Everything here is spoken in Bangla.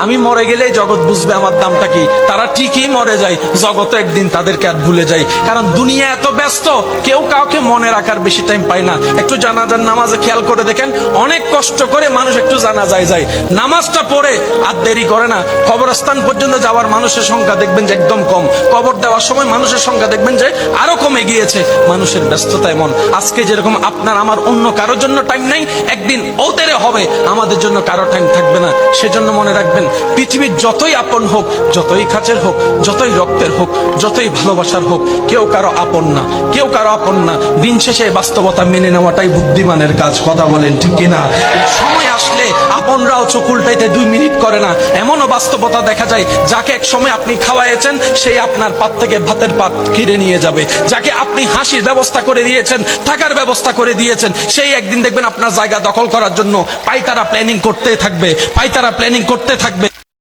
আমি মরে গেলেই জগৎ বুঝবে আমার দামটা কি। তারা ঠিকই মরে যায়, জগৎ একদিন তাদেরকে আর ভুলে যায়। কারণ দুনিয়া এত ব্যস্ত, কেউ কাউকে মনে রাখার বেশি টাইম পায় না। একটু জানাজার নামাজে খেয়াল করে দেখেন, অনেক কষ্ট করে মানুষ একটু জানাজায় যায়, নামাজটা পড়ে আর দেরি করে না। কবরস্থান পর্যন্ত যাওয়ার মানুষের সংখ্যা দেখবেন যে একদম কম, কবর দেওয়ার সময় মানুষের সংখ্যা দেখবেন যে আরো কমে গিয়েছে। মানুষের ব্যস্ততা এমন, আজকে যেরকম আপনার আমার অন্য কারোর জন্য টাইম নেই, একদিন ওদের হবে আমাদের জন্য কারো টাইম থাকবে না। সেজন্য মনে রাখবেন, পৃথিবীর যতই আপন হোক, যতই কাছের হোক, যতই রক্তের হোক, যতই ভালোবাসার হোক, কেউ কারো আপন না, কেউ কারো আপন না। দিন শেষে বাস্তবতা মেনে নেওয়াটাই বুদ্ধিমানের কাজ। কথা বলেন ঠিক কিনা? সময় আসলে আপনরাও চোখ উল্টাইতে 2 মিনিট করে না। এমনও বাস্তবতা দেখা যায়, যাকে এক সময় আপনি খাওয়াইছেন, সেই আপনার পাত থেকে ভাতের পাত কিনে নিয়ে যাবে। যাকে আপনি হাসির ব্যবস্থা করে দিয়েছেন, থাকার ব্যবস্থা করে দিয়েছেন, সেই একদিন দেখবেন আপনার জায়গা দখল করার জন্য পাইতারা প্ল্যানিং করতে থাকবে, পাইতারা প্ল্যানিং করতে থাকবে।